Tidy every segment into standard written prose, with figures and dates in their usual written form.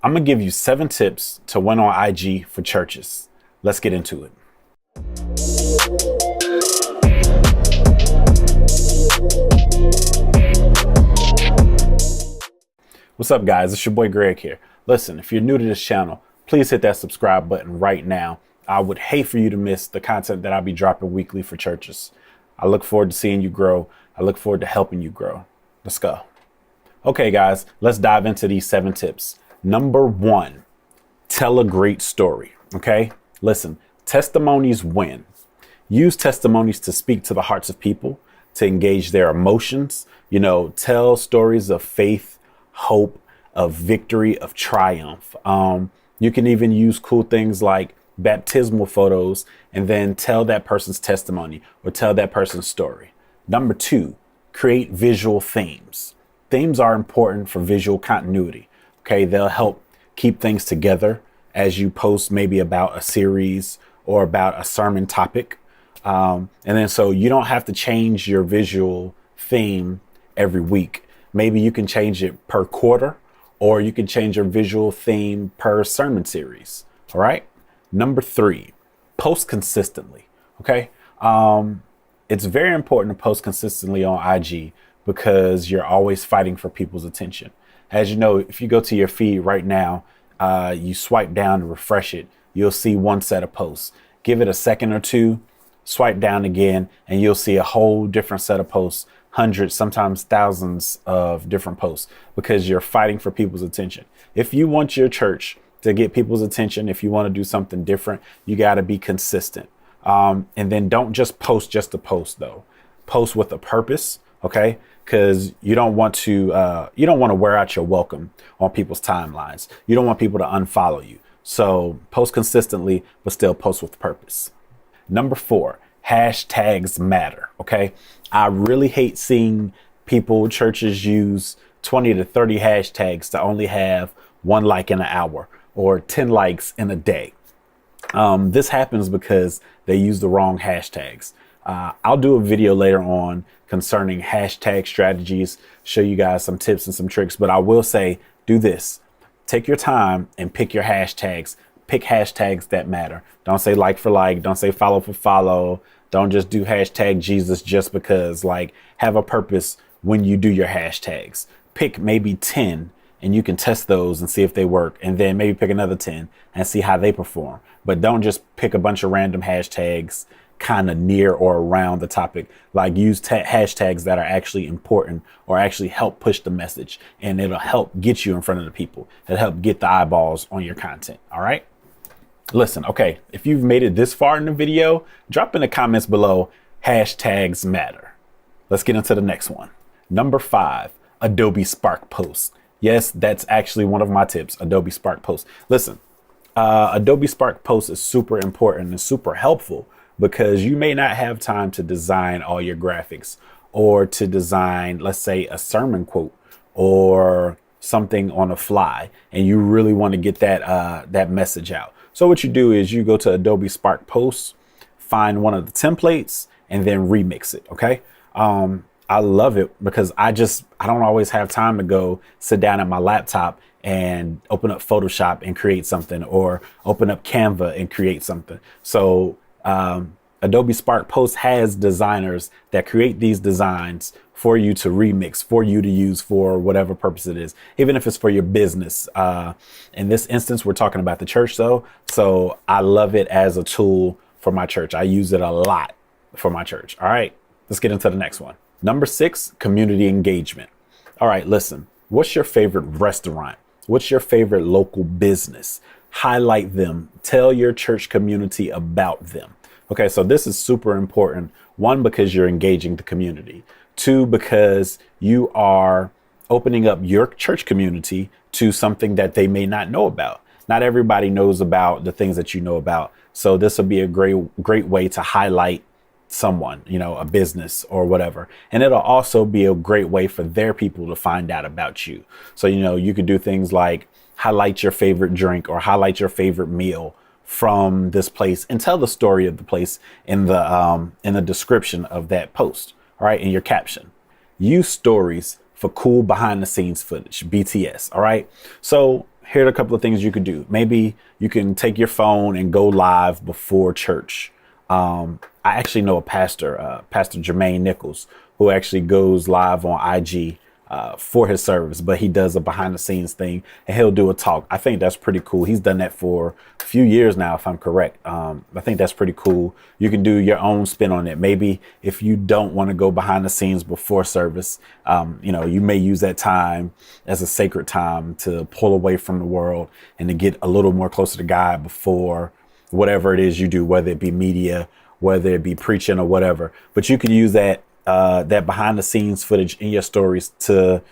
I'm gonna give you 7 tips to win on IG for churches. Let's get into it. What's up, guys? It's your boy Greg here. Listen, if you're new to this channel, please hit that subscribe button right now. I would hate for you to miss the content that I'll be dropping weekly for churches. I look forward to seeing you grow. I look forward to helping you grow. Let's go. Okay, guys, let's dive into these 7 tips. Number 1, tell a great story. Okay, listen, testimonies win. Use testimonies to speak to the hearts of people, to engage their emotions. Tell stories of faith, hope, of victory, of triumph. You can even use cool things like baptismal photos and then tell that person's testimony or tell that person's story. Number 2, create visual themes. Themes are important for visual continuity. Okay, they'll help keep things together as you post maybe about a series or about a sermon topic. And then so you don't have to change your visual theme every week. Maybe you can change it per quarter, or you can change your visual theme per sermon series. All right. Number 3, post consistently. Okay. It's very important to post consistently on IG because you're always fighting for people's attention. As you know, if you go to your feed right now, you swipe down to refresh it, you'll see one set of posts. Give it a second or two, swipe down again, and you'll see a whole different set of posts, hundreds, sometimes thousands of different posts, because you're fighting for people's attention. If you want your church to get people's attention, if you want to do something different, you got to be consistent. And then don't just post just to post, though. Post with a purpose. Okay, because you don't want to wear out your welcome on people's timelines. You don't want people to unfollow you. So post consistently, but still post with purpose. Number 4, hashtags matter. Okay, I really hate seeing churches use 20 to 30 hashtags to only have 1 like in an hour or 10 likes in a day. This happens because they use the wrong hashtags. I'll do a video later on concerning hashtag strategies, show you guys some tips and some tricks, but I will say, do this. Take your time and pick your hashtags. Pick hashtags that matter. Don't say like for like, don't say follow for follow. Don't just do hashtag Jesus just because. Have a purpose when you do your hashtags. Pick maybe 10 and you can test those and see if they work. And then maybe pick another 10 and see how they perform. But don't just pick a bunch of random hashtags kind of near or around the topic. Use hashtags that are actually important or actually help push the message, and it'll help get you in front of the people. It'll help get the eyeballs on your content. All right. Listen, okay, if you've made it this far in the video, drop in the comments below, hashtags matter. Let's get into the next one. Number 5, Adobe Spark Post. Yes, that's actually one of my tips, Adobe Spark Post. Listen, Adobe Spark Post is super important and super helpful because you may not have time to design all your graphics or to design, let's say, a sermon quote or something on the fly, and you really want to get that message out. So what you do is you go to Adobe Spark Post, find one of the templates, and then remix it. Okay. I love it because I don't always have time to go sit down at my laptop and open up Photoshop and create something, or open up Canva and create something. So Adobe Spark Post has designers that create these designs for you to remix, for you to use for whatever purpose it is, even if it's for your business. In this instance, we're talking about the church, though. So I love it as a tool for my church. I use it a lot for my church. All right, let's get into the next one. Number 6, community engagement. All right, listen, what's your favorite restaurant? What's your favorite local business? Highlight them. Tell your church community about them. Okay, so this is super important. 1, because you're engaging the community. 2, because you are opening up your church community to something that they may not know about. Not everybody knows about the things that you know about. So this will be a great way to highlight someone, a business or whatever. And it'll also be a great way for their people to find out about you. So, you could do things like highlight your favorite drink or highlight your favorite meal from this place and tell the story of the place in the description of that post. All right. In your caption, use stories for cool behind the scenes footage, BTS. All right. So here are a couple of things you could do. Maybe you can take your phone and go live before church. I actually know a pastor, Pastor Jermaine Nichols, who actually goes live on IG for his service, but he does a behind the scenes thing and he'll do a talk. I think that's pretty cool. He's done that for a few years now, if I'm correct. I think that's pretty cool. You can do your own spin on it. Maybe if you don't want to go behind the scenes before service, you may use that time as a sacred time to pull away from the world and to get a little more closer to God before whatever it is you do, whether it be media, whether it be preaching or whatever. But you could use that behind the scenes footage in your stories to,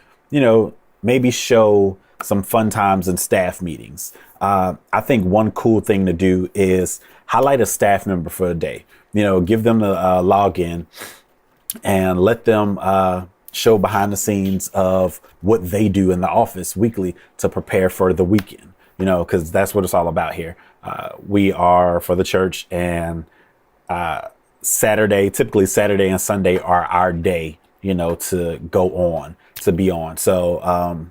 maybe show some fun times in staff meetings. I think one cool thing to do is highlight a staff member for a day, give them the login and let them show behind the scenes of what they do in the office weekly to prepare for the weekend, because that's what it's all about here. We are for the church, and typically Saturday and Sunday are our day, to go on, to be on. So,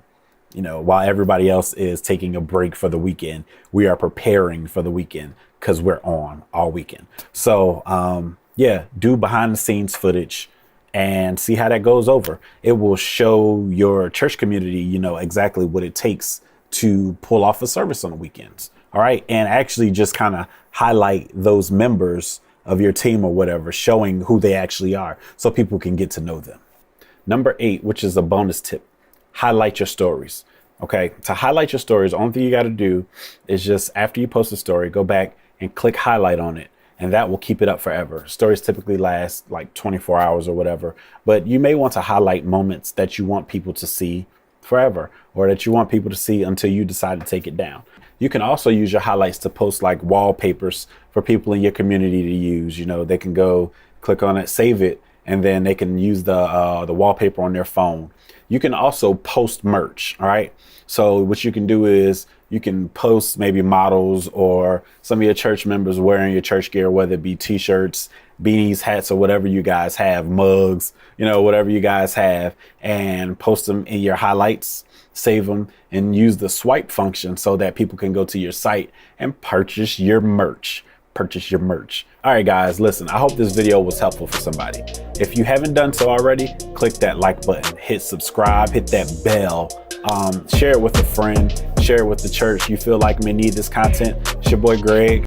while everybody else is taking a break for the weekend, we are preparing for the weekend because we're on all weekend. So, do behind the scenes footage and see how that goes over. It will show your church community, exactly what it takes to pull off a service on the weekends. All right. And actually just kind of highlight those members of your team or whatever, showing who they actually are so people can get to know them. Number 8, which is a bonus tip, highlight your stories. Okay. To highlight your stories, the only thing you got to do is just after you post a story, go back and click highlight on it. And that will keep it up forever. Stories typically last like 24 hours or whatever, but you may want to highlight moments that you want people to see forever, or that you want people to see until you decide to take it down. You can also use your highlights to post like wallpapers for people in your community to use. They can go click on it, save it, and then they can use the wallpaper on their phone. You can also post merch. All right. So what you can do is you can post maybe models or some of your church members wearing your church gear, whether it be t-shirts, beanies, hats, or whatever you guys have, mugs, whatever you guys have, and post them in your highlights, save them, and use the swipe function so that people can go to your site and purchase your merch. All right, guys, listen, I hope this video was helpful for somebody. If you haven't done so already, click that like button, hit subscribe, hit that bell, share it with a friend, share it with the church you feel like may need this content. It's your boy Greg.